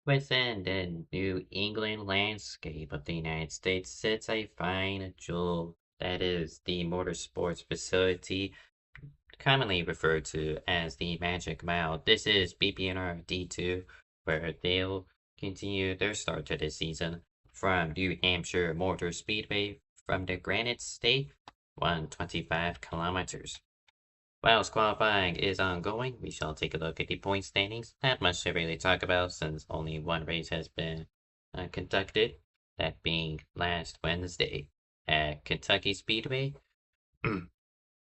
Within the New England landscape of the United States sits a fine jewel that is the motorsports facility, commonly referred to as the Magic Mile. This is BPNR D2, where they'll continue their start to the season from New Hampshire Motor Speedway from the Granite State, 125 kilometers. Whilst qualifying is ongoing, we shall take a look at the point standings. Not much to really talk about since only one race has been conducted, that being last Wednesday at Kentucky Speedway.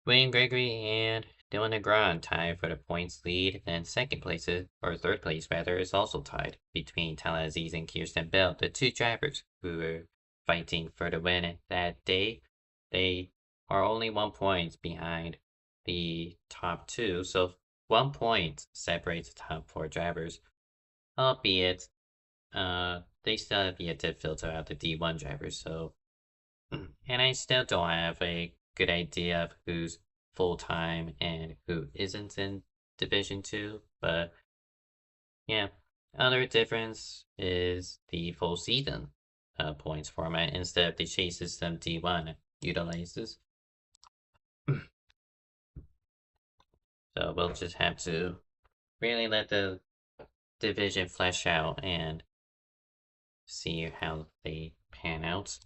Wayne Gregory and Dylan Negron tied for the points lead, and second place, or third place rather, is also tied between Tyler Aziz and Kirsten Bell, the two drivers who were fighting for the win that day. They are only 1 point behind the top two, so 1 point separates the top four drivers, albeit they still have yet to filter out the D1 drivers, so and I still don't have a good idea of who's full-time and who isn't in Division 2, but yeah. Other difference is the full season points format instead of the chase system D1 utilizes. So we'll just have to really let the division flesh out and see how they pan out.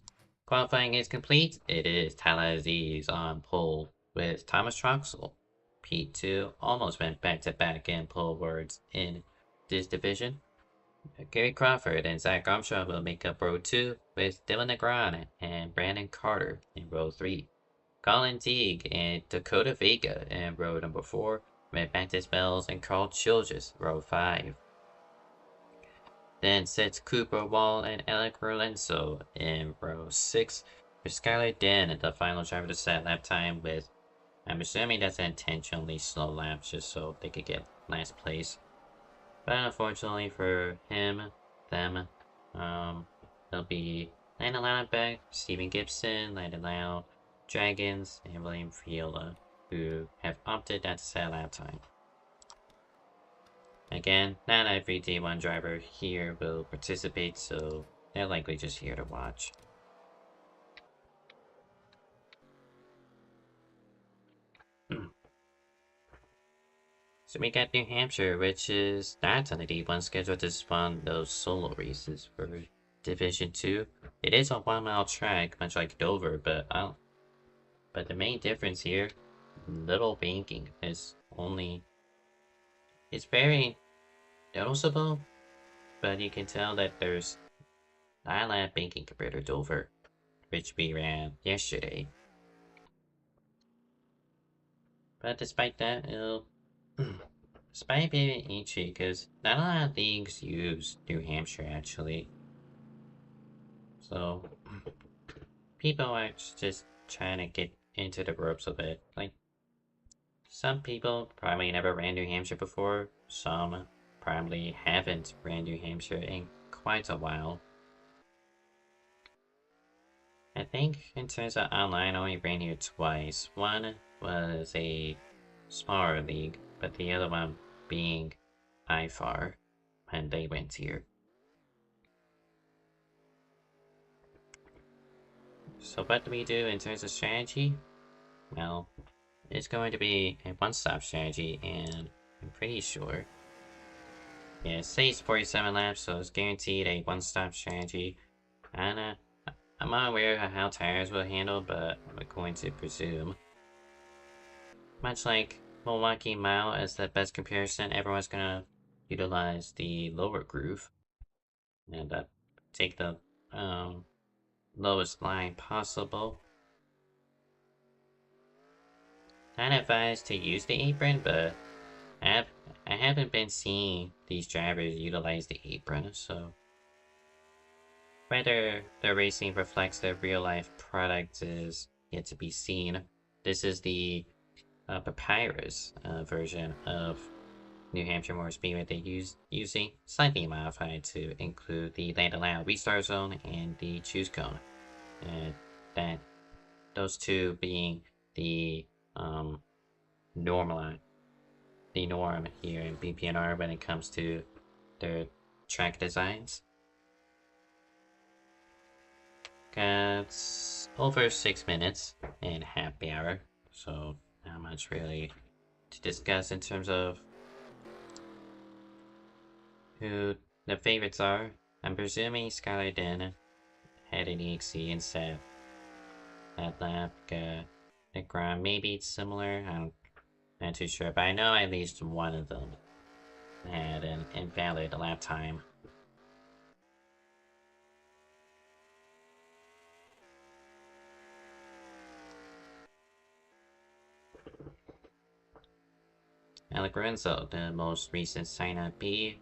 Qualifying is complete. It is Tyler Aziz on pole with Thomas Troxel. P2 almost went back-to-back in pole awards in this division. Gary Crawford and Zach Armstrong will make up row 2 with Dylan Negron and Brandon Carter in row 3. Colin Teague and Dakota Vega in row number 4 with Baptist Bells and Carl Childress, row 5. Then sits Cooper Wall and Alec Rolenso in row 6 with Skylar Den, the final driver to set lap time with, I'm assuming that's intentionally slow laps just so they could get last place. But unfortunately for them, it'll be Landon Loudenbeck, Stephen Gibson, Landon Loud, Dragons, and William Fiola, who have opted not to set lap time. Again, not every D1 driver here will participate, so they're likely just here to watch. So we got New Hampshire, which is not on the D1 schedule to spawn those solo races for Division 2. It is a 1 mile track, much like Dover, but the main difference here, little banking is only, it's very noticeable, but you can tell that there's not a lot of banking compared to Dover, which we ran yesterday. But despite that, despite being itchy, because not a lot of leagues use New Hampshire actually. So people are just trying to get into the ropes of it. Like, some people probably never ran New Hampshire before, some probably haven't ran New Hampshire in quite a while. I think in terms of online, I only ran here twice. One was a smaller league, but the other one being IFAR, and they went here. So what do we do in terms of strategy? Well, it's going to be a one-stop strategy, and I'm pretty sure. Yeah, it says 47 laps, so it's guaranteed a one-stop strategy. And I'm not aware of how tires will handle, but I'm going to presume. Much like Milwaukee Mile as the best comparison, everyone's gonna utilize the lower groove and take the lowest line possible. Not advised to use the apron, but I haven't been seeing these drivers utilize the apron, so whether the racing reflects their real-life product is yet to be seen. This is the Papyrus version of New Hampshire Motor Speedway they using slightly modified to include the land allowed restart zone and the choose cone. That those two being the norm here in BPNR when it comes to their track designs. Got over 6 minutes in happy hour, so not much really to discuss in terms of who the favorites are. I'm presuming Skylar Den had an EXE and set that lap. Nick Ron, maybe it's similar. I'm not too sure, but I know at least one of them had an invalid lap time. Alec Lorenzo, the most recent sign-up B,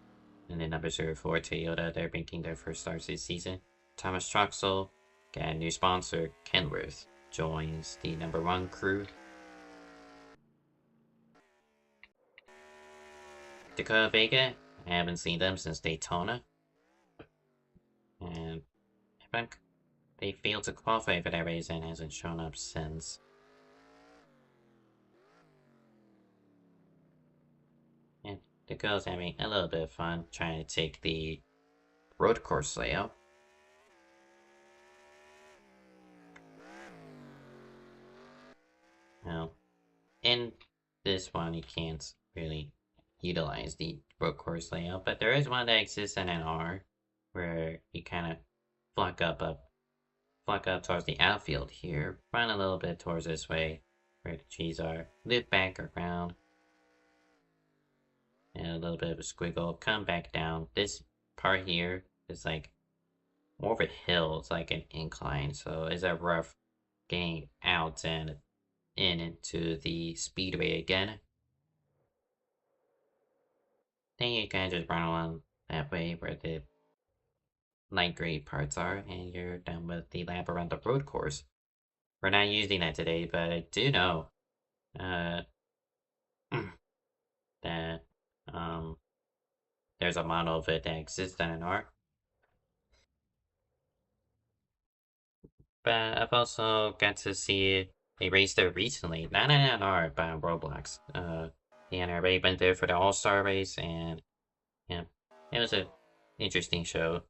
and the number 04 Toyota, they're making their first starts this season. Thomas Troxel, got a new sponsor, Kenworth, joins the number 1 crew. Dakota Vega, I haven't seen them since Daytona. And I think they failed to qualify for that race and hasn't shown up since. And Dakota's having a little bit of fun trying to take the road course layout. Now, in this one, you can't really utilize the road course layout, but there is one that exists in NR where you kind of flock up towards the outfield here, run a little bit towards this way where the trees are, loop back around, and a little bit of a squiggle, come back down. This part here is like more of a hill, it's like an incline, so it's a rough getting out and into the speedway again. Then you kind of just run along that way where the light gray parts are, and you're done with the lap around the road course. We're not using that today, but I do know that there's a model of it that exists in NR. But I've also got to see a race there recently, not in NR, but on Roblox. The NRA went there for the All-Star race, and yeah, it was an interesting show.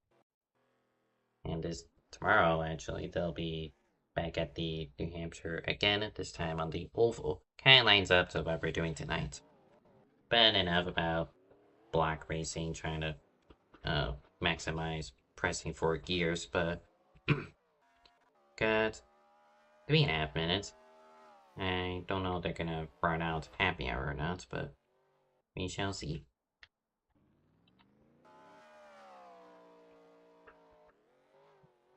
And this tomorrow, actually, they'll be back at the New Hampshire again, this time on the oval. Kind of lines up to what we're doing tonight. But enough about block racing, trying to maximize pressing 4 gears, but got 3.5 minutes. I don't know if they're gonna burn out happy hour or not, but we shall see.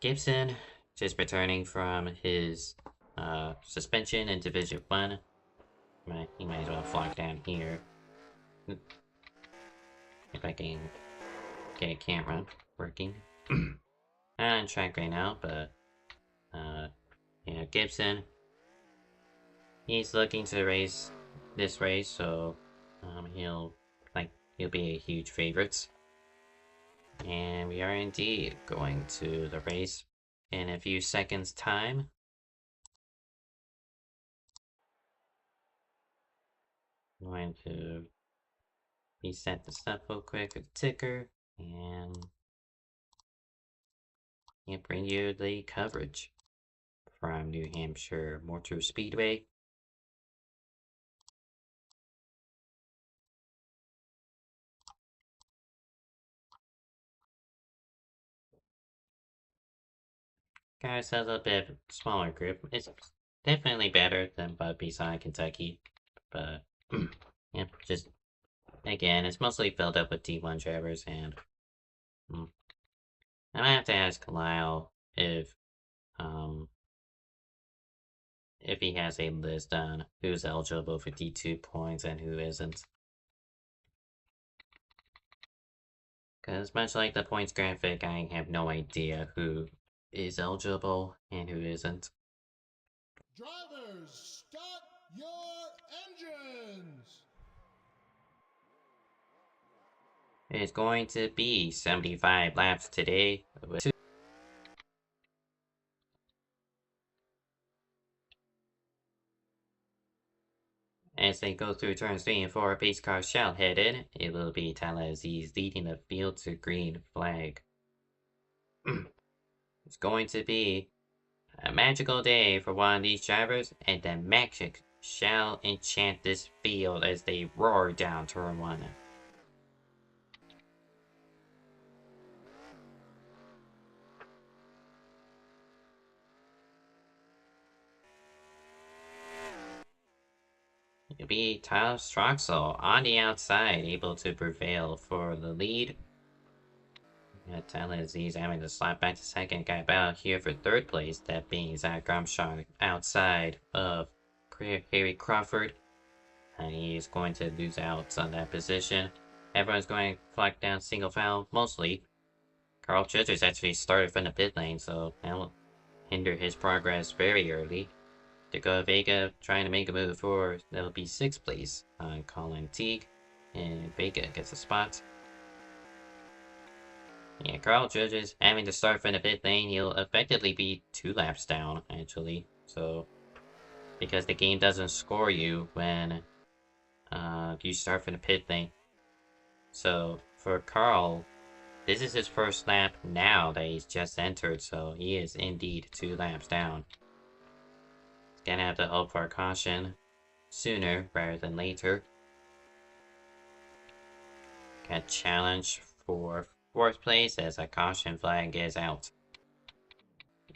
Gibson, just returning from his suspension in Division 1. He might as well flock down here. If I can get a camera working. I'm on track right now, but yeah, Gibson, he's looking to race this race, so he'll be a huge favorite. And we are indeed going to the race in a few seconds time. I'm going to reset this up real quick with the ticker and bring you the coverage from New Hampshire Motor Speedway. Guys, has a bit smaller group. It's definitely better than Bud Beside Kentucky, but yeah, just again, it's mostly filled up with D1 drivers, and I might have to ask Lyle if he has a list on who's eligible for D2 points and who isn't. Because much like the points graphic, I have no idea who is eligible and who isn't. Drivers, start your engines! It's going to be 75 laps today. As they go through turns 3 and 4, pace car shall head in. It will be Tyler Aziz leading the field to green flag. It's going to be a magical day for one of these drivers, and the magic shall enchant this field as they roar down turn 1. It'll be Tyler Stroxel on the outside, able to prevail for the lead. Tyler Aziz having to slap back to second, got out here for third place, that being Zach Armstrong outside of Harry Crawford. And he's going to lose out on that position. Everyone's going to flag down single foul, mostly. Carl Childers actually started from the pit lane, so that will hinder his progress very early. Dakota Vega trying to make a move forward. That'll be 6th place on Colin Teague. And Vega gets a spot. Yeah, Carl Childers having to start from the pit lane. He'll effectively be 2 laps down, actually. So, because the game doesn't score you when you start from the pit lane. So, for Carl, this is his first lap now that he's just entered, so he is indeed 2 laps down. He's gonna have to hope for a caution sooner rather than later. Got challenge for 4th place as a caution flag is out.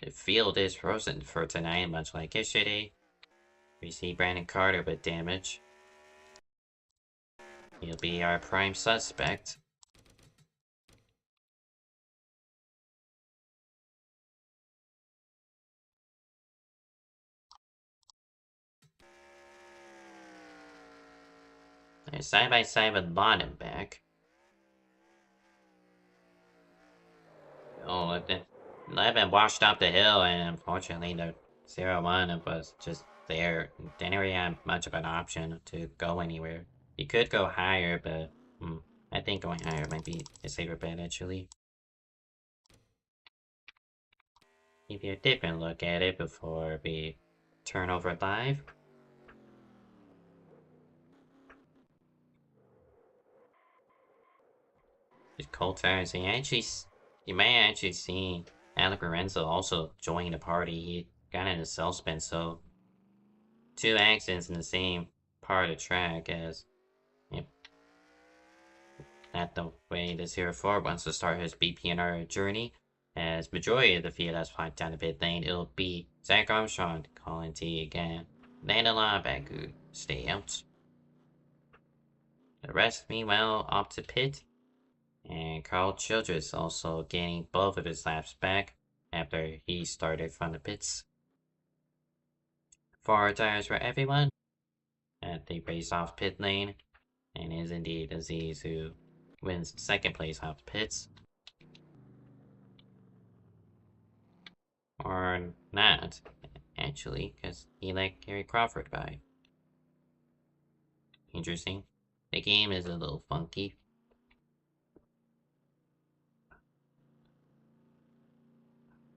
The field is frozen for tonight, much like yesterday. We see Brandon Carter with damage. He'll be our prime suspect. They're side by side with London back. Oh, 11 washed up the hill, and unfortunately the 0-1 was just there. Didn't really have much of an option to go anywhere. He could go higher, but I think going higher might be a safer bet, actually. Give you a different look at it before we turn over live. Just cold tires. You may actually see Alec Lorenzo also join the party. He got in a cell spin, so 2 accidents in the same part of the track as not the way the 04 wants to start his BPNR journey. As majority of the field has flagged down the pit lane, it'll be Zach Armstrong calling T again. Landon Labaku stay out. The rest, meanwhile, up to pit. And Carl Childress also gaining both of his laps back after he started from the pits. 4 tires for everyone. At the race off pit lane. And is indeed Aziz who wins 2nd place off pits. Or not, actually, because he let Gary Crawford by. Interesting. The game is a little funky.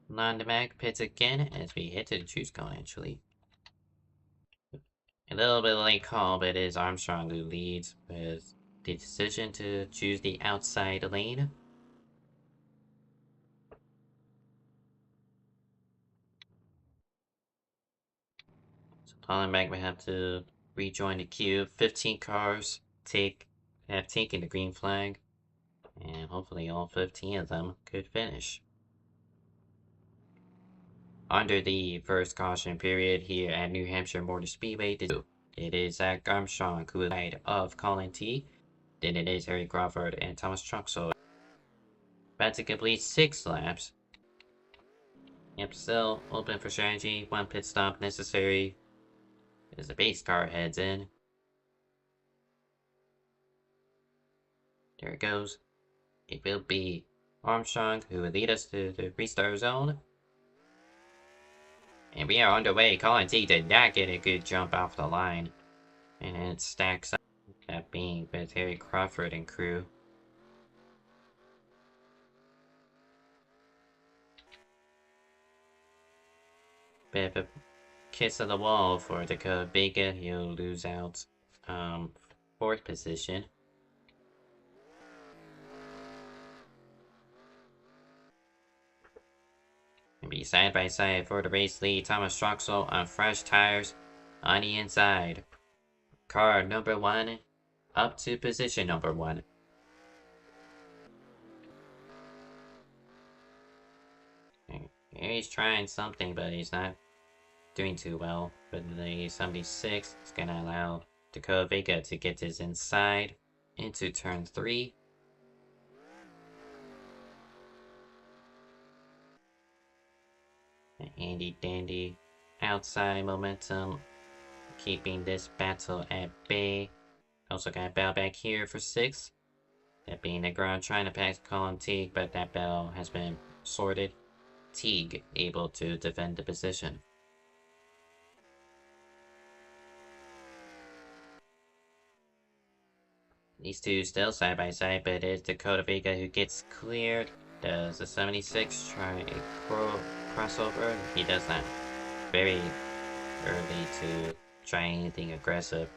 Londemak pits again as we hit to the choose cone, actually. A little bit late call, but it is Armstrong who leads with the decision to choose the outside lane. So Londemak will have to rejoin the queue. 15 cars have taken the green flag, and hopefully all 15 of them could finish. Under the first caution period here at New Hampshire Motor Speedway, it is Zach Armstrong who is side of Colin T. Then it is Harry Crawford and Thomas Truxell. About to complete 6 laps. Yep, still open for strategy. 1 pit stop necessary as the base car heads in. There it goes. It will be Armstrong who will lead us to the restart zone. And we are underway. Colin T did not get a good jump off the line. And it stacks up, that being with Harry Crawford and crew. Bit of a kiss of the wall for Dakota Vega. He'll lose out um, fourth position. Maybe side by side for the race lead. Thomas Troxel on fresh tires on the inside. Car number 1 up to position number 1. He's trying something, but he's not doing too well. But the 76 is going to allow Dakota Vega to get his inside into turn 3. Andy Dandy outside momentum, keeping this battle at bay. Also got Bell back here for 6. That being the ground trying to pass Colin Teague, but that Bell has been sorted. Teague able to defend the position. These two still side by side, but it's Dakota Vega who gets cleared. Does the 76 try a crossover? He does not. Very early to try anything aggressive.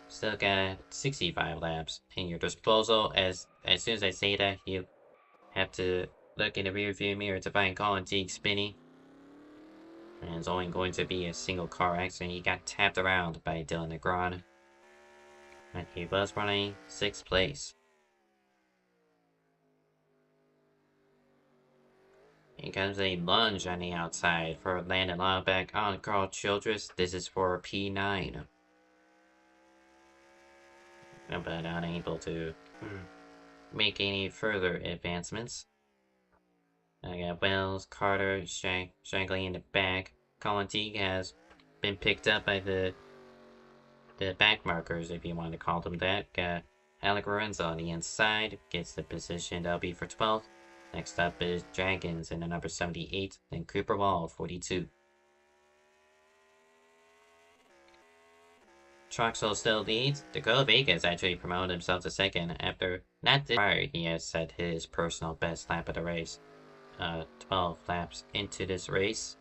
Still got 65 laps in your disposal. As soon as I say that, you have to look in the rearview mirror to find Colin Teague spinning. And it's only going to be a single car accident. He got tapped around by Dylan Negron. And he was running 6th place. Here comes a lunge on the outside for Landon Longback on Carl Childress. This is for P9. But unable to make any further advancements. I got Wells, Carter, Shagley in the back. Colin Teague has been picked up by the back markers, if you want to call them that. Got Alec Lorenzo on the inside, gets the position. That'll be for 12th. Next up is Dragons in the number 78, then Cooper Wall, 42. Troxel still leads. Dakota Vega has actually promoted himself to 2nd after not this prior. He has set his personal best lap of the race. 12 laps into this race.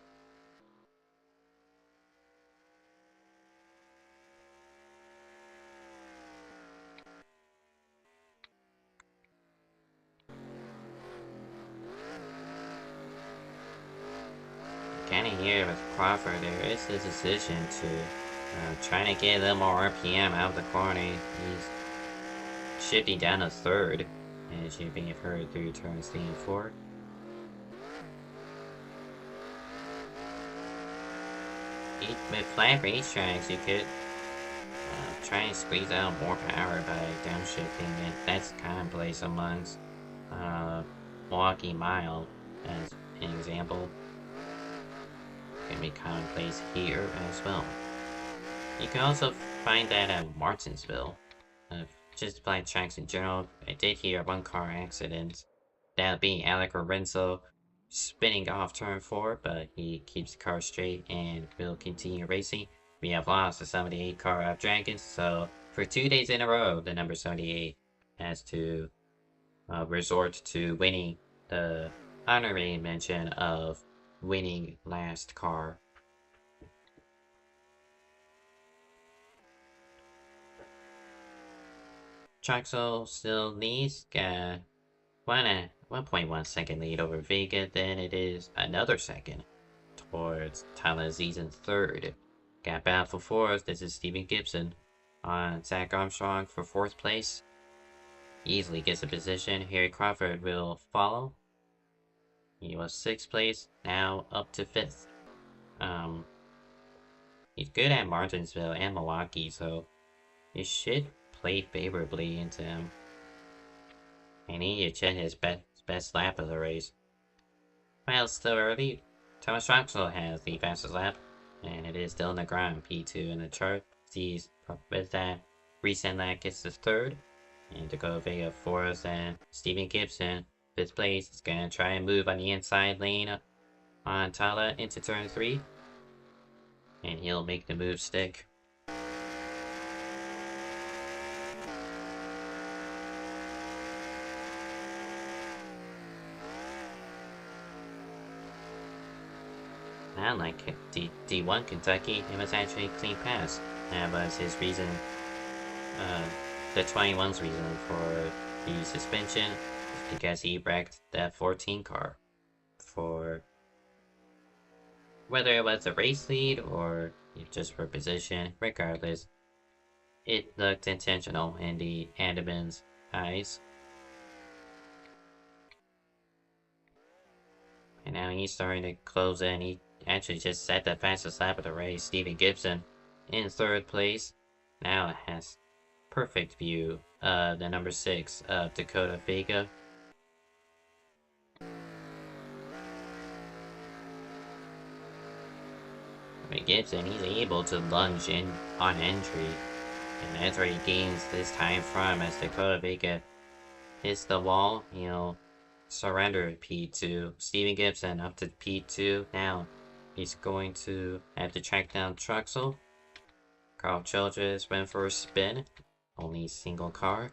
Kind of here with Crawford, there is a decision to trying to get a little more RPM out of the corner. He's shifting down to 3rd, as you may have heard through turns 3 and 4. With flat racetracks, you could try and squeeze out more power by downshifting, and that's commonplace amongst Milwaukee Mile, as an example. Can be commonplace here as well. You can also find that at Martinsville. Just flat tracks in general. I did hear 1 car accident. That being Alec Lorenzo spinning off turn 4, but he keeps the car straight and will continue racing. We have lost the 78 car of Dragons, so for 2 days in a row, the number 78 has to resort to winning the honorary mention of winning last car. Troxel still leads, got 1.1 second lead over Vega, then it is another second towards Tyler Aziz in 3rd. Got battle for 4th, this is Steven Gibson on Zach Armstrong for 4th place. Easily gets a position. Harry Crawford will follow. He was 6th place, now up to 5th. He's good at Martinsville and Milwaukee, so it should play favorably into him. And he need to check his best lap of the race. Well, it's still early. Thomas Troxel has the fastest lap, and it is still Negron, P2 in the chart. Sees with that recent lap gets the 3rd, and Dakota Vega 4th, and Steven Gibson 5th place is gonna try and move on the inside lane on Tala into turn 3, and he'll make the move stick. Not like D1 Kentucky, it was actually a clean pass. That was his reason Uh, the 21's reason for the suspension is because he wrecked that 14 car. For whether it was a race lead or just for position, regardless, it looked intentional in the Andaman's eyes. And now he's starting to close in. He actually just set the fastest lap of the race. Steven Gibson in third place. Now has perfect view of the number 6 of Dakota Vega. But Gibson, he's able to lunge in on entry. And that's where he gains this time from as Dakota Vega hits the wall. He'll surrender P2. Steven Gibson up to P2. Now he's going to have to track down Truxell. Carl Childress went for a spin. Only single car.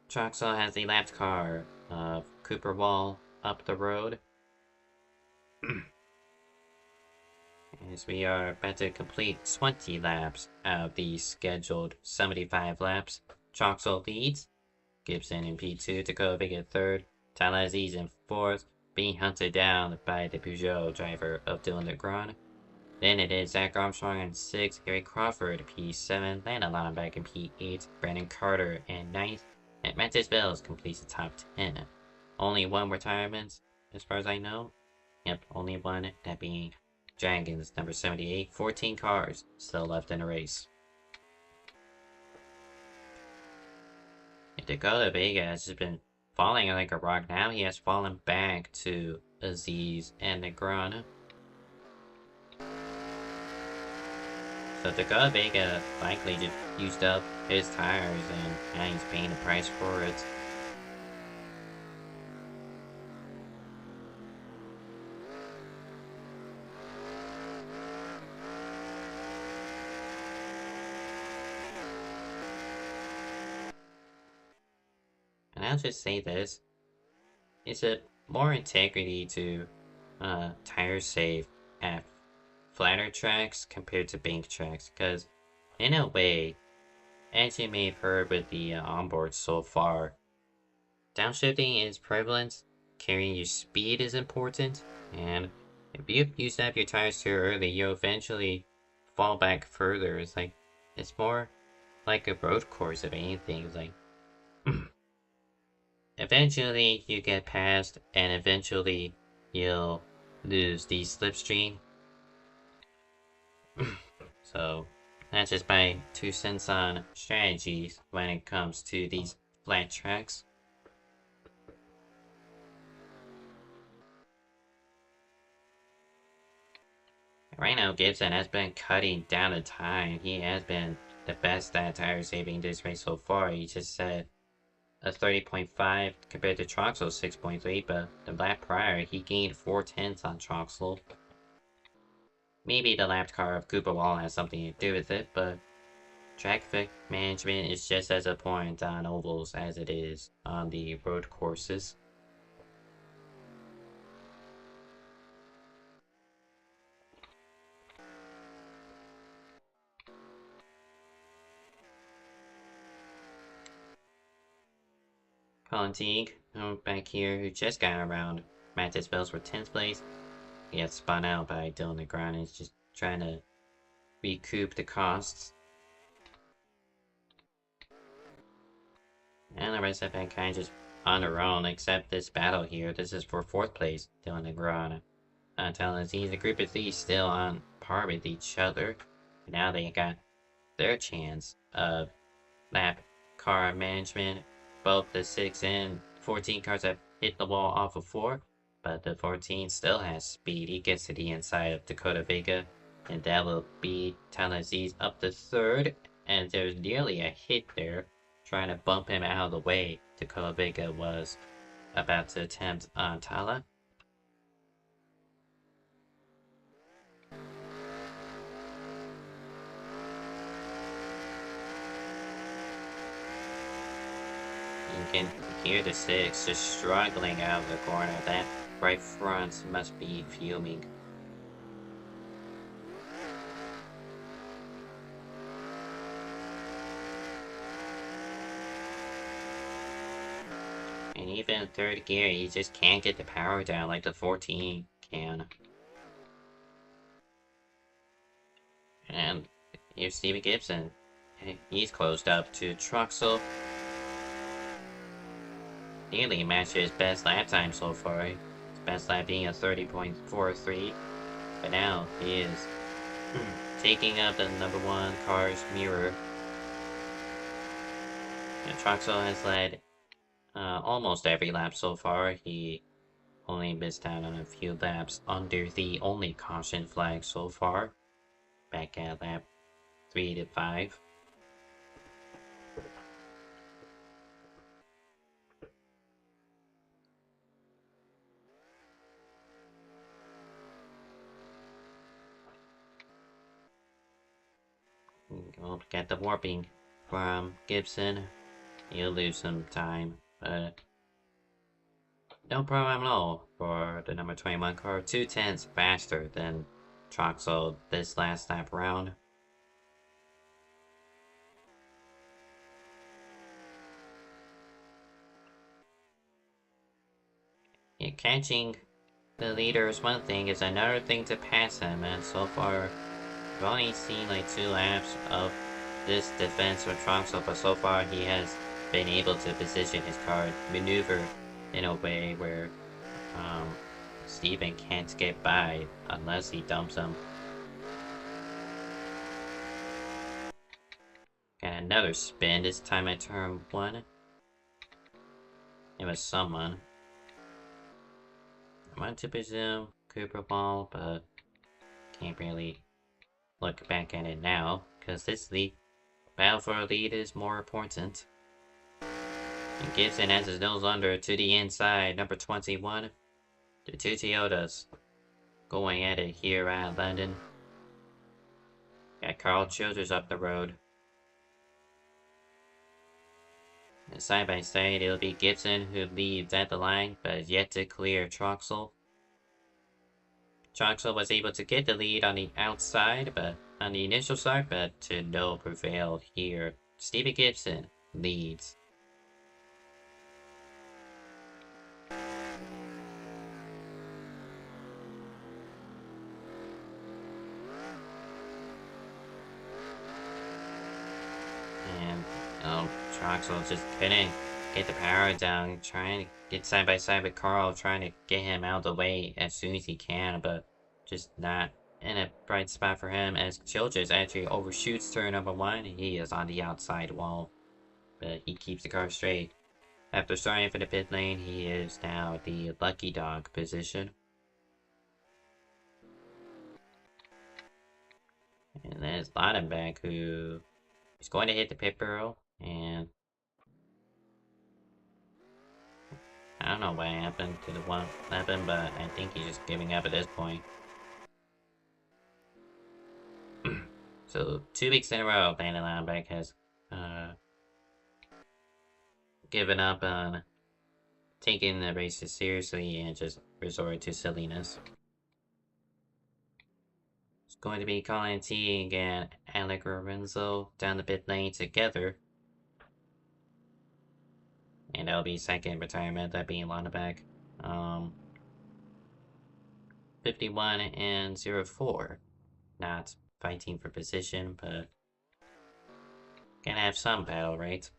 Truxell has the lap car of Cooper Wall up the road. As we are about to complete 20 laps out of the scheduled 75 laps. Truxell leads. Gibson in P2, Dakota Vega third, Tyler Aziz in fourth, being hunted down by the Peugeot driver of Dylan DeGron. Then it is Zach Armstrong in 6th, Gary Crawford P7, Landon Lonnenbeck in P8, Brandon Carter in 9th, and Mattis Bells completes the top 10. Only one retirement, as far as I know. Yep, only one, that being Dragons number 78. 14 cars still left in the race. Dakota Vega has just been falling like a rock. Now he has fallen back to Aziz and Negron. So Dakota Vega likely just used up his tires and now he's paying the price for it. And I'll just say this. It's a more integrity to tire save at flatter tracks compared to bank tracks, because in a way, as you may have heard with the onboard so far, downshifting is prevalent, carrying your speed is important, and if you used up your tires too early, you'll eventually fall back further. It's more like a road course if anything. It's like eventually you get past, and eventually you'll lose the slipstream. So that's just my 2 cents on strategies when it comes to these flat tracks. Right now, Gibson has been cutting down the time. He has been the best at tire saving this race so far. He just said a 30.5 compared to Troxel 6.3, but the lap prior, he gained 4/10 on Troxel. Maybe the lap car of Cooper Wall has something to do with it, but traffic management is just as important on ovals as it is on the road courses. Colin Teague, back here, who just got around Mattis Bells for 10th place. He got spun out by Dylan DeGron. He's just trying to recoup the costs. And the rest of them kind of just on their own, except this battle here. This is for 4th place, Dylan DeGron. Telling us he's a group of 3 still on par with each other. Now they got their chance of lap car management. Both the 6 and 14 cars have hit the wall off of 4, but the 14 still has speed. He gets to the inside of Dakota Vega, and that will be Talaziz up to 3rd, and there's nearly a hit there, trying to bump him out of the way. Dakota Vega was about to attempt on Tala. You can hear the 6 just struggling out of the corner. That right front must be fuming. even in third gear, he just can't get the power down like the 14 can. And here's Steven Gibson. He's closed up to Truxell. Nearly matched his best lap time so far. His best lap being a 30.43. But now he is taking up the number one car's mirror. And Truxell has led almost every lap so far. He only missed out on a few laps under the only caution flag so far. Back at lap 3 to 5. We'll get the warping from Gibson. He'll lose some time, but no problem at all for the number 21 car. 2/10 faster than Troxel this last lap round. Yeah, catching the leader is one thing, is another thing to pass him, and so far we've only seen like 2 laps of this defense from Troxel, but so far he has been able to position his car, maneuver in a way where Steven can't get by unless he dumps him. Got another spin, this time at turn 1. It was someone. I want to presume Cooper Ball, but can't really look back at it now, because this lead, battle for a lead is more important. And Gibson has his nose under to the inside, number 21. The two Toyotas going at it here at London. Got Carl Childers up the road. And side by side, it'll be Gibson who leads at the line, but is yet to clear Troxel. Troxel was able to get the lead on the outside, but on the initial start, but to no prevail here. Steven Gibson leads. And Troxel just couldn't get the power down, trying to get side by side with Carl, trying to get him out of the way as soon as he can, but just not in a bright spot for him, as Childress actually overshoots turn number 1. He is on the outside wall, but he keeps the car straight. After starting for the pit lane, he is now the lucky dog position. And there's Laudenbach, who is going to hit the pit barrel, and I don't know what happened to the 111, but I think he's just giving up at this point. So 2 weeks in a row, Landon Laudenbach has given up on taking the races seriously and just resorted to silliness. It's going to be Colin Teague and Alec Lorenzo down the pit lane together. And that'll be second retirement, that being Laudenbach. 51 and 04. Not fighting for position, but gonna have some battle, right?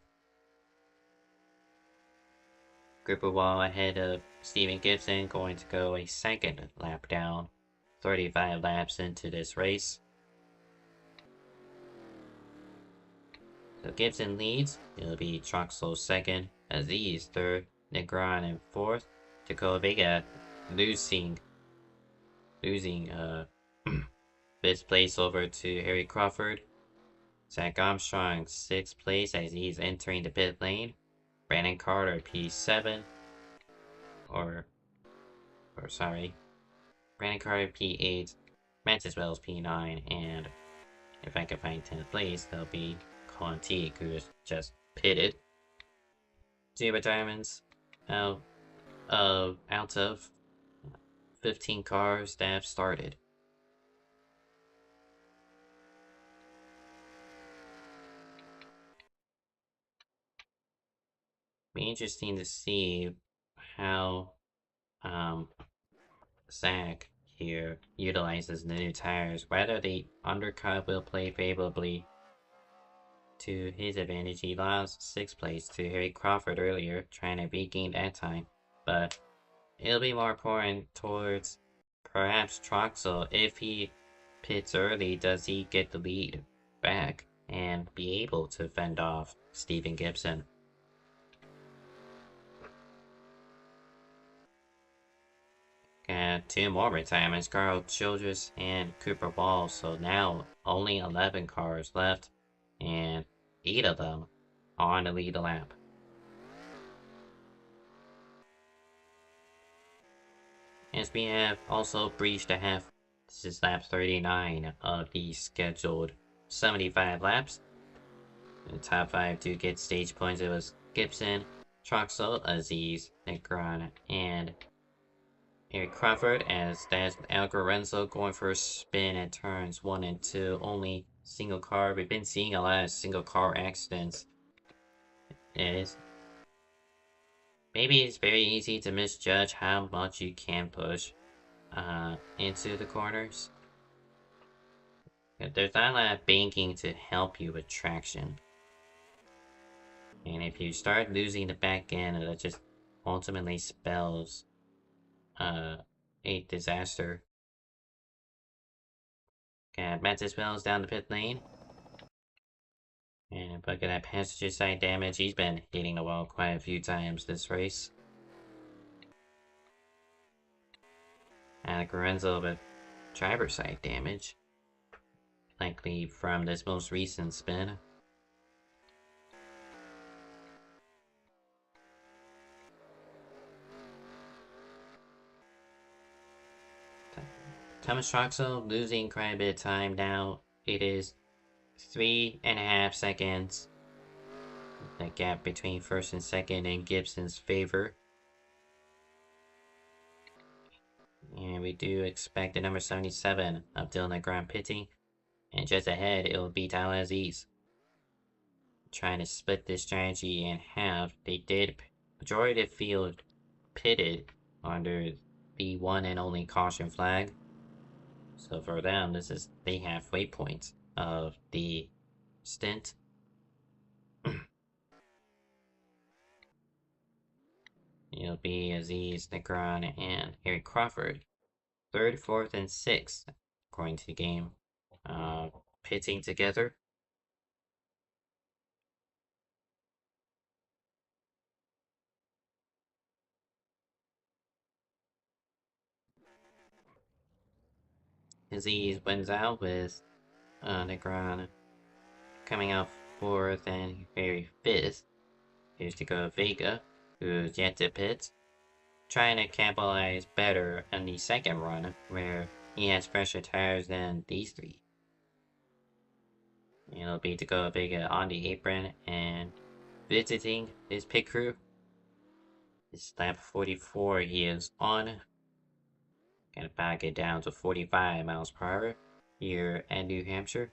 Grouper Wall ahead of Steven Gibson, going to go a second lap down. 35 laps into this race. So Gibson leads. It'll be Troxel second, Aziz third, Negron in fourth, Dakota Vega losing fifth place over to Harry Crawford. Zach Armstrong 6th place as he's entering the pit lane. Brandon Carter P7, Brandon Carter P8, Matt as well as P9, and if I can find 10th place, there'll be Colin Teague, who is just pitted. 2 retirements out of 15 cars that have started. Be interesting to see how um Zach here utilizes the new tires. Whether the undercut will play favorably to his advantage. He lost 6th place to Harry Crawford earlier, trying to regain that time. But it'll be more important towards perhaps Troxel. If he pits early, does he get the lead back and be able to fend off Stephen Gibson? Got 2 more retirements, Carl Childress and Cooper Ball. So now only 11 cars left, and 8 of them on the lead lap. As we have also breached a half, this is lap 39 of the scheduled 75 laps. The top 5 to get stage points, it was Gibson, Troxel, Aziz, Negron, and Eric Crawford, as that's Al Lorenzo going for a spin at turns 1 and 2. Only single car. We've been seeing a lot of single car accidents. Maybe it's very easy to misjudge how much you can push into the corners. There's not a lot of banking to help you with traction. And if you start losing the back end, that just ultimately spells a disaster. Got Matt Wells down the pit lane. And look at that passenger side damage. He's been hitting the wall quite a few times this race. Alec Lorenzo with driver side damage. Likely from this most recent spin. Thomas Troxel losing quite a bit of time now. It is 3.5 seconds. The gap between first and second in Gibson's favor. And we do expect the number 77 of Dylan Negron pitting. And just ahead, it will be Tyler Aziz. Trying to split this strategy in half. They did, majority of the field pitted under the one and only caution flag. So for them, this is the halfway point of the stint. It'll be Aziz, Negron, and Harry Crawford. 3rd, 4th, and 6th, according to the game. Pitting together. Aziz wins out with Negron coming out 4th and Harry 5th. Here's to go Vega, who's yet to pit. Trying to capitalize better on the second run, where he has fresher tires than these 3. It'll be to go Vega on the apron and visiting his pit crew. It's lap 44 he is on. Gonna back it down to 45 miles per hour here at New Hampshire.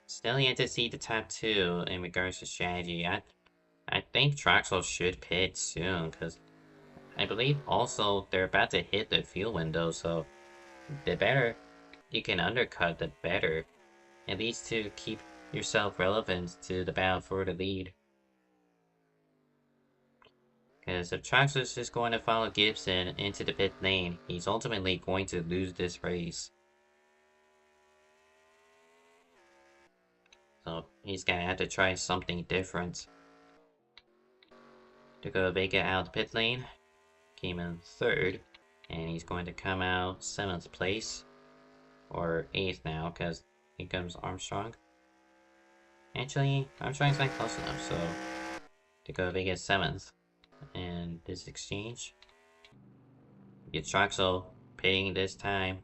Still yet to see the top 2 in regards to strategy. I think Troxel should pit soon, because I believe also they're about to hit the fuel window, so the better you can undercut, the better. At least to keep yourself relevant to the battle for the lead. Because if Troxel is just going to follow Gibson into the pit lane, he's ultimately going to lose this race. So he's gonna have to try something different. To go Vega out pit lane. Came in 3rd. And he's going to come out 7th place. Or 8th now, because here comes Armstrong. Actually, Armstrong's not close enough, so to go Vega 7th. And this exchange. Get Troxel pitting this time.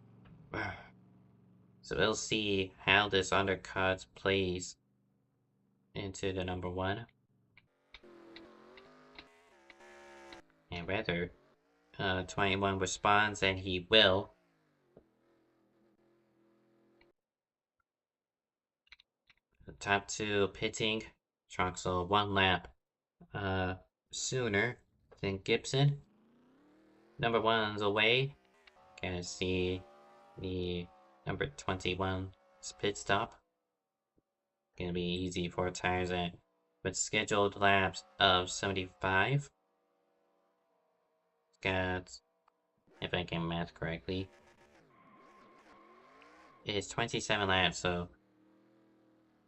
So we'll see how this undercut plays into the number 1. And whether 21 responds, and he will. The top 2 pitting. Troxel 1 lap sooner than Gibson. Number one's away. Gonna see the number 21's pit stop. Gonna be easy for tires at with scheduled laps of 75. Got, if I can math correctly, it's 27 laps, so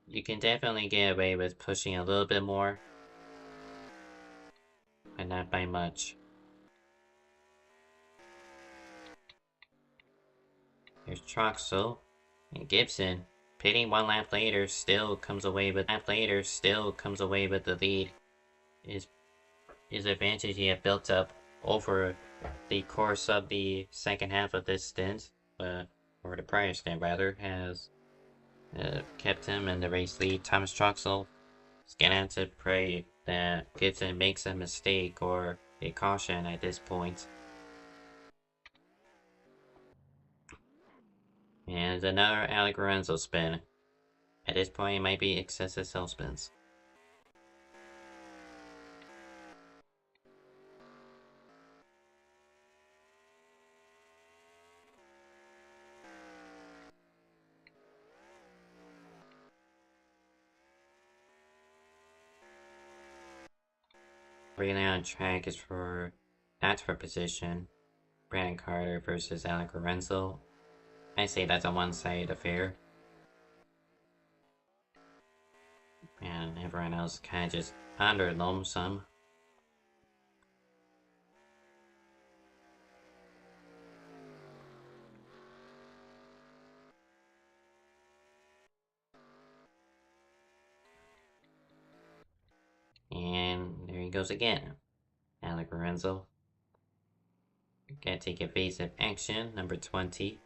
you can definitely get away with pushing a little bit more, but not by much. There's Troxel and Gibson. Pitting one lap later still comes away with the lead. His advantage he had built up over the course of the second half of this stint, or the prior stint rather, has kept him in the race lead. Thomas Troxel is gonna have to pray that Gibson makes a mistake or a caution at this point. And another Alec Lorenzo spin. At this point, it might be excessive self spins. Really on track is not for position. Brandon Carter versus Alec Lorenzo. I say that's a one-sided affair. And everyone else kind of just under lonesome. And there he goes again. Alec Lorenzo. Gotta take evasive action. Number 20.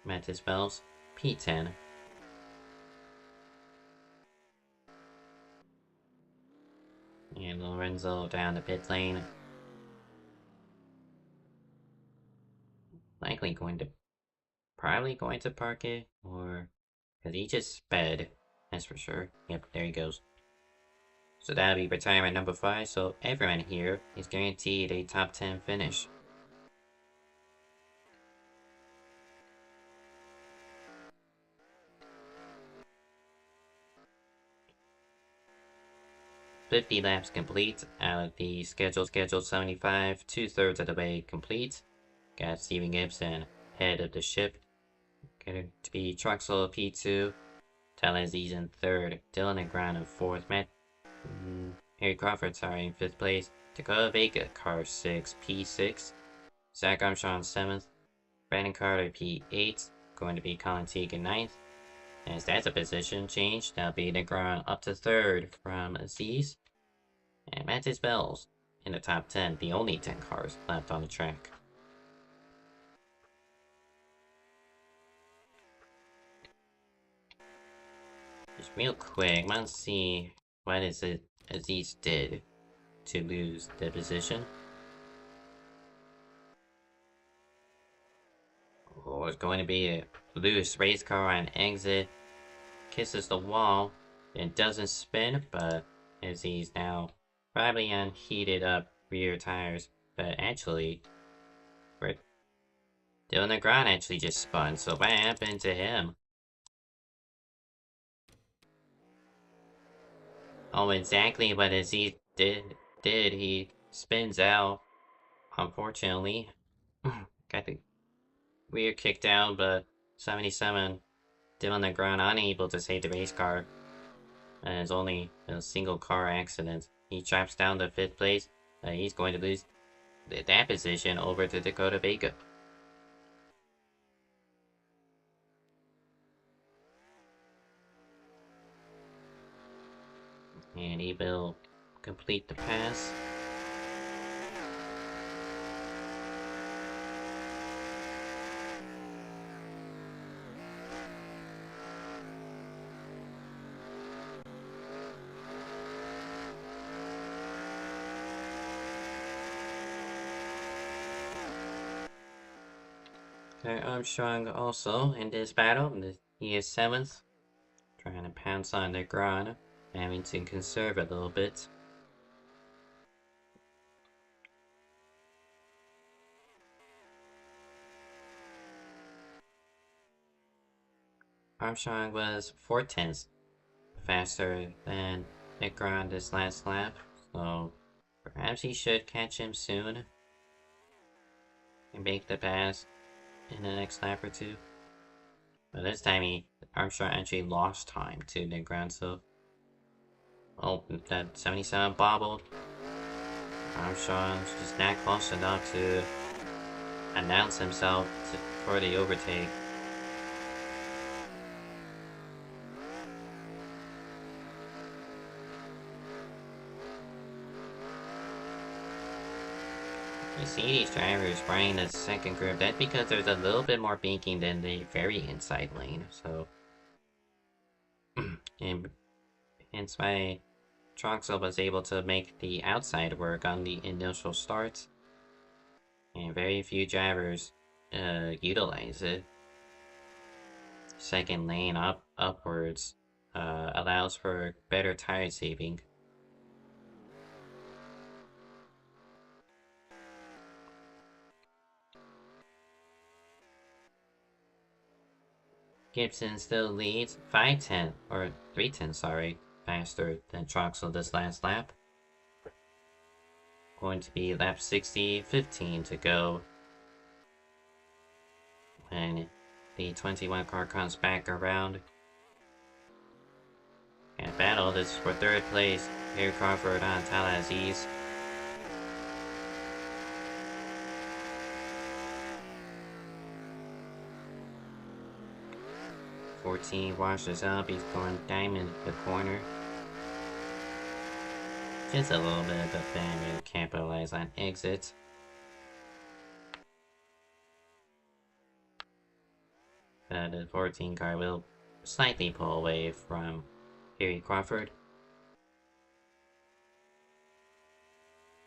Mattis Bells. P10. And Lorenzo down the pit lane. Probably going to park it, or because he just sped, that's for sure. Yep, there he goes. So that'll be retirement number 5, so everyone here is guaranteed a top 10 finish. "50 laps complete out of the scheduled 75, 2/3 of the way complete. Got Steven Gibson head of the ship. Going to be Truxell P2, Talaziz in 3rd, Dylan Negron in 4th, Harry Crawford, in 5th place, Dakota Vega, car 6, P6, Zach Armstrong 7th, Brandon Carter P8, going to be Colin Teague in 9th, as that's a position change, that'll be Negron up to 3rd from Aziz, and Mattis Bells in the top 10, the only 10 cars left on the track. Just real quick, let's see what is it Aziz did to lose the position. Oh, it's going to be a loose race car on exit. Kisses the wall. It doesn't spin, but Aziz now probably on heated up rear tires. But actually, Dylan Negron actually just spun, so what happened to him? Oh, exactly what Aziz did. He spins out, unfortunately. Got the rear kicked out, but 77 Dylan Negron unable to save the race car. And it's only a single car accident. He drops down to 5th place. He's going to lose that position over to Dakota Vega. And he will complete the pass. Armstrong also in this battle. He is 7th. Trying to pounce on the ground. Having to conserve a little bit. Armstrong was 4 tenths faster than Nicker on this last lap, so perhaps he should catch him soon and make the pass in the next lap or two. But this time Armstrong actually lost time to Nicker, so oh, that 77 bobbled. Armstrong's just not close enough to announce himself for the overtake. You see these drivers running the second group, that's because there's a little bit more banking than the very inside lane, so and hence why Troxel was able to make the outside work on the initial starts, and very few drivers utilize it. Second lane upwards allows for better tire saving. Gibson still leads 5 tenths, or 3 tenths, sorry, faster than Troxel this last lap. Going to be lap 60, 15 to go. When the 21 car comes back around. And battle, this is for third place. Harry Crawford on Talaziz. "14 washes up, he's going diamond the corner. Just a little bit of the fan to capitalize on exits. But the 14 car will slightly pull away from Harry Crawford.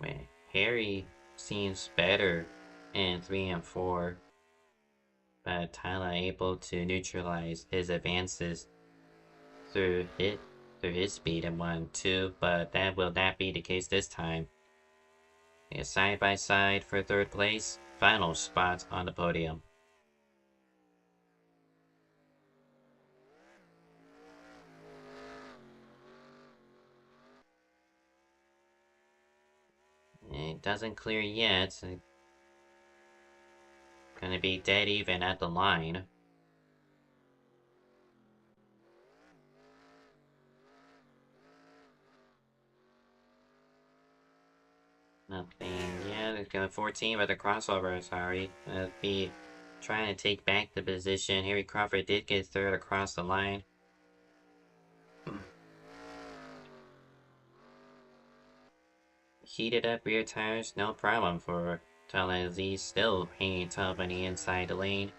Wait, Harry seems better in 3 and 4. But Tyler able to neutralize his advances through his speed in 1 2, but that will not be the case this time. Side by side for third place, final spot on the podium. It doesn't clear yet. It's gonna be dead even at the line. Nothing. Yeah, there's gonna 14 with the crossover, sorry. Be trying to take back the position. Harry Crawford did get third across the line. Heated up rear tires, no problem for Talazi. Still hanging tough on the inside lane.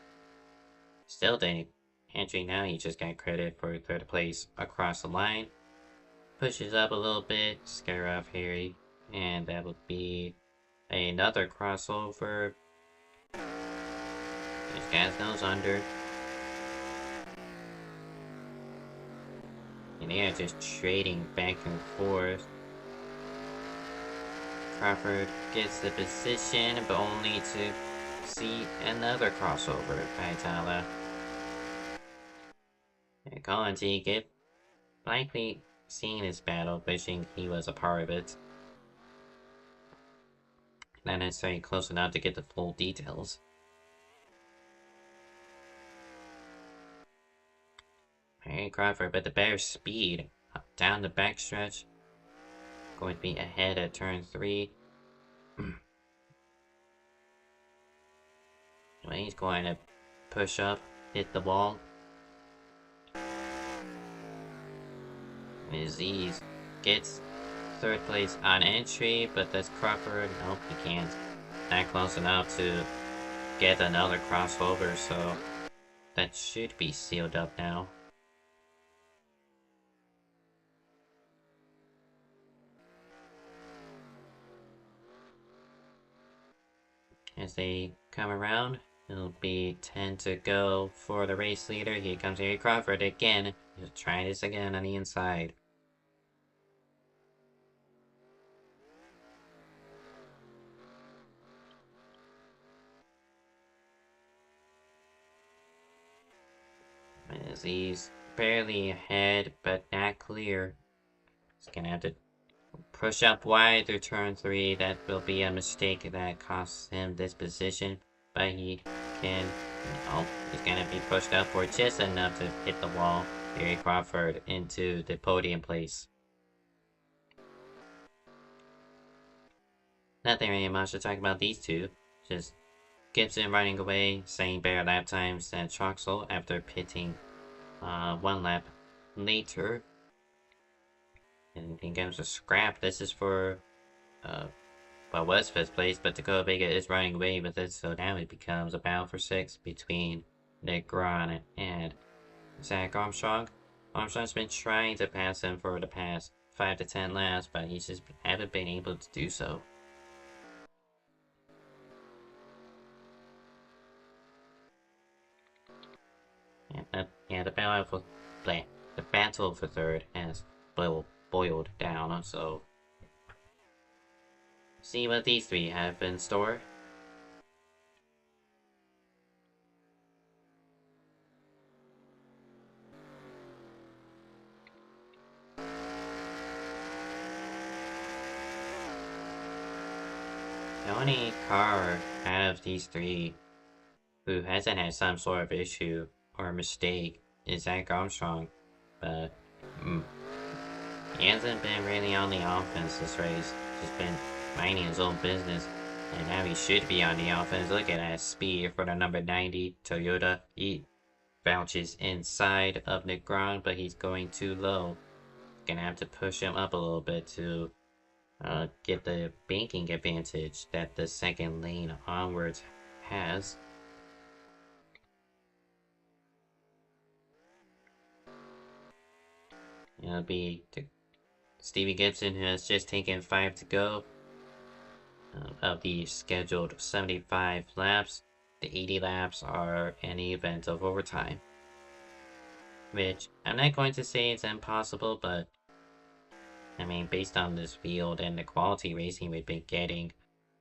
Still didn't. Entry now, he just got credit for third place across the line. Pushes up a little bit, scare off Harry. And that would be another crossover. This guy's nose under. And they are just trading back and forth. Crawford gets the position, but only to see another crossover by Tala. And Colin T. likely seeing his battle, wishing he was a part of it. Not necessarily close enough to get the full details. Harry Crawford, but the better speed down the backstretch. Going to be ahead at turn 3. He's going to push up, hit the wall. Aziz gets third place on entry, but that's Crawford. Nope, he can't. Not close enough to get another crossover, so that should be sealed up now. As they come around, it'll be 10 to go for the race leader. Here comes Harry Crawford again. He'll try this again on the inside. as he's barely ahead, but not clear. He's gonna have to push up wide through turn 3. That will be a mistake that costs him this position, but he can, he's gonna be pushed up for just enough to hit the wall. Gary Crawford into the podium place. Nothing really much to talk about these two. Just Gibson running away, saying better lap times than Troxel after pitting 1 lap later. And he comes a scrap. This is for what was 5th place, but Dakota Vega is running away with it, so now it becomes a battle for 6 between Nick Grant and Zach Armstrong. Armstrong's been trying to pass him for the past 5 to 10 laps, but he just haven't been able to do so. The battle for 3rd has boiled down, so see what these 3 have in store. The only car out of these 3 who hasn't had some sort of issue or mistake is Zach Armstrong, but he hasn't been really on the offense this race. Just been minding his own business, and now he should be on the offense. Look at that speed for the number 90 Toyota. He bounces inside of Nick Grant, but he's going too low. Gonna have to push him up a little bit to get the banking advantage that the 2nd lane onwards has. It'll be Stevie Gibson, who has just taken 5 to go of the scheduled 75 laps. The 80 laps are an event of overtime, which I'm not going to say it's impossible, but I mean, based on this field and the quality racing we've been getting,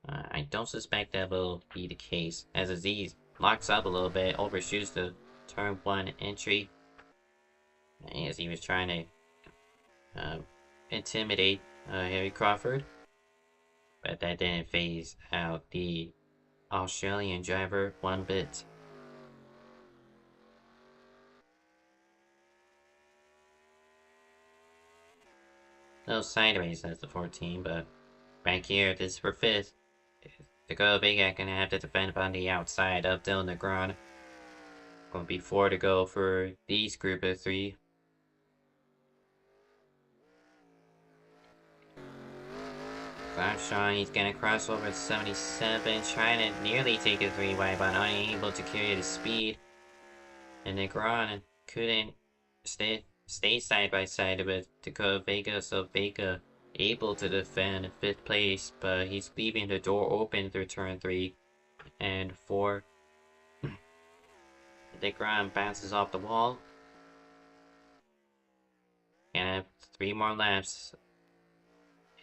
I don't suspect that will be the case. As Aziz locks up a little bit, overshoots the turn 1 entry, as he was trying to intimidate Harry Crawford, but that didn't phase out the Australian driver one bit. No sideways as the 14, but back here, this is for 5th. Dakota Vega gonna have to defend on the outside of Dylan Negron. Gonna be 4 to go for these group of 3. Armstrong, he's gonna cross over 77, trying to nearly take a 3 wide, but unable to carry the speed. And Negron couldn't stay side by side with Dakota Vega, so Vega able to defend 5th place, but he's leaving the door open through turn 3 and 4. Negron bounces off the wall. Gonna have 3 more laps.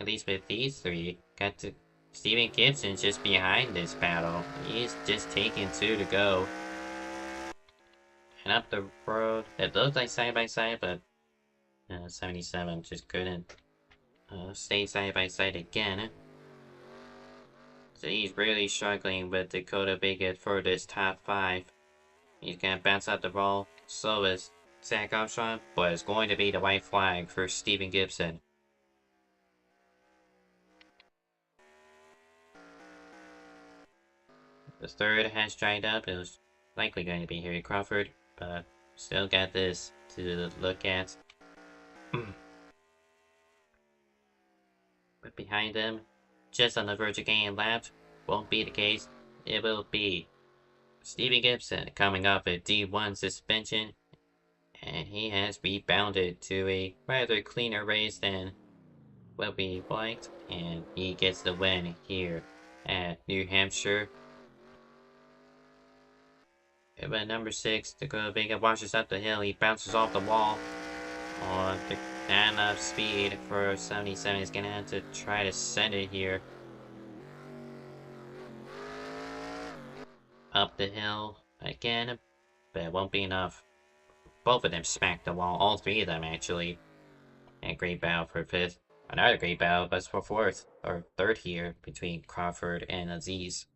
At least with these 3. Got to Steven Gibson's just behind this battle. He's just taking 2 to go. And up the road, it looked like side by side, but 77 just couldn't stay side by side again. So he's really struggling with Dakota Vega for this top 5. He's gonna bounce out the wall. So is Zach Armstrong, but it's going to be the white flag for Steven Gibson. The 3rd has dried up. It was likely going to be Harry Crawford, but still got this to look at. But behind him, just on the verge of getting lapped, won't be the case. It will be Stevie Gibson coming off a D1 suspension, and he has rebounded to a rather cleaner race than what we liked, and he gets the win here at New Hampshire. But number 6, Dakota Vega washes up the hill. He bounces off the wall on not enough speed for 77. He's gonna have to try to send it here. Up the hill again, but it won't be enough. Both of them smacked the wall, all three of them actually. And great battle for fifth. Another great battle, but for fourth, or third here, between Crawford and Aziz.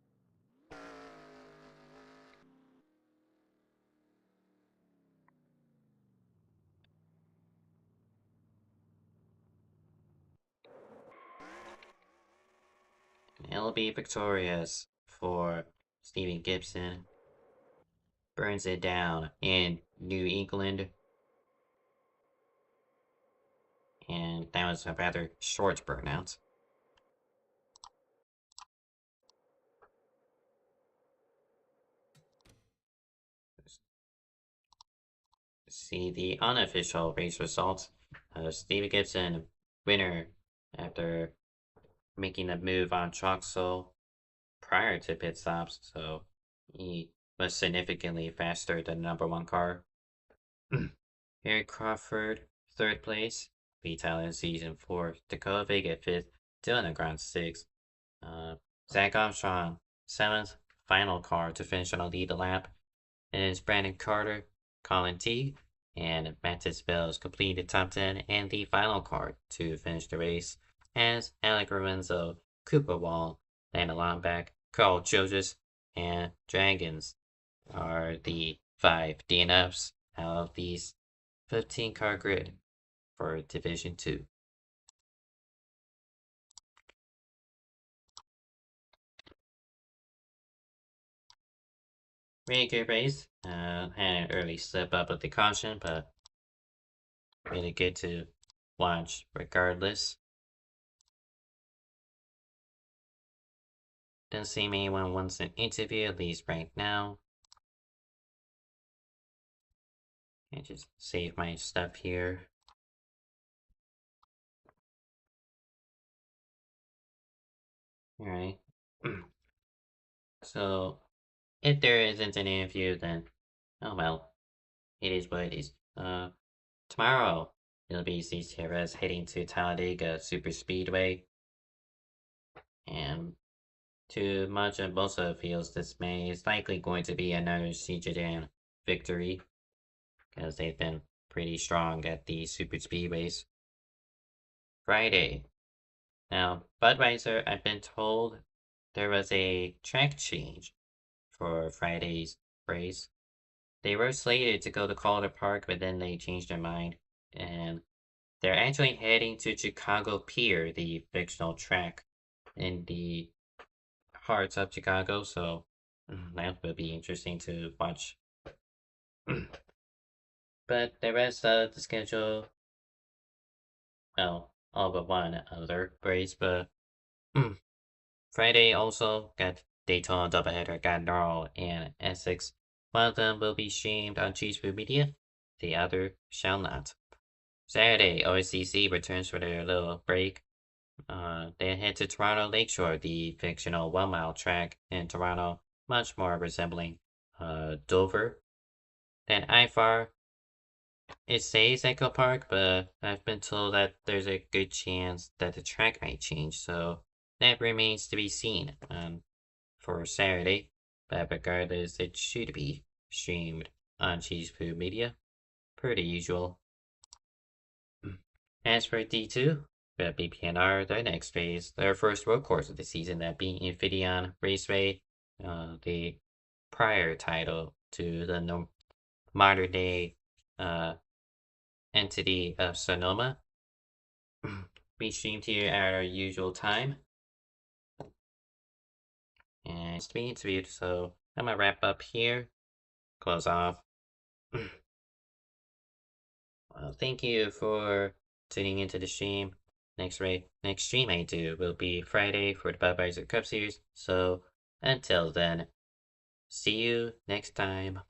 It'll be victorious for Stephen Gibson. Burns it down in New England. And that was a rather short burnout. See the unofficial race results. Stevie Gibson, winner after making a move on Troxel prior to pit stops, so he was significantly faster than the number one car. Eric Crawford, third place. Vital in season 4. Dakota Vega, fifth. Dylan Negron, sixth. Zach Armstrong, seventh. Final car to finish on a lead lap. It is Brandon Carter, Colin T, and Mattis Bells completed top 10 and the final car to finish the race as Alec Lorenzo, Cooper Wall, Landon Lomback, Carl Childress, and Dragons are the 5 DNFs out of these 15 car grid for Division 2. Really good race. Had an early slip up with the caution, but really good to watch regardless. Doesn't seem anyone wants an interview, at least right now. And just save my stuff here. Alright. So, if there isn't an interview, then, oh well. It is what it is. Tomorrow, it'll be Cierra's heading to Talladega Super Speedway. And to much of Bosa feels dismay, it's likely going to be another CJDan victory. Because they've been pretty strong at the Super Speedways. Friday. Now, Budweiser, I've been told there was a track change for Friday's race. They were slated to go to Calder Park, but then they changed their mind. And they're actually heading to Chicago Pier, the fictional track in the heart of Chicago. So that will be interesting to watch. But the rest of the schedule, well, all but one other race, but Friday also got Daytona doubleheader, got Norwell and Essex. One of them will be streamed on Cheesefood Media, the other shall not. Saturday, OSCC returns for their little break. They head to Toronto Lakeshore, the fictional 1 mile track in Toronto, much more resembling Dover than IFAR. It says Echo Park, but I've been told that there's a good chance that the track might change, so that remains to be seen for Saturday. But regardless, it should be streamed on Cheesefood Media, per the usual. As for D2, the BPNR, their next phase, their first road course of the season, that being Infidion Raceway, the prior title to the modern day entity of Sonoma. We streamed here at our usual time. And it's being interviewed, so I'm gonna wrap up here, close off. Well, thank you for tuning into the stream. Next stream I do will be Friday for the Budweiser Cup Series. So until then, see you next time.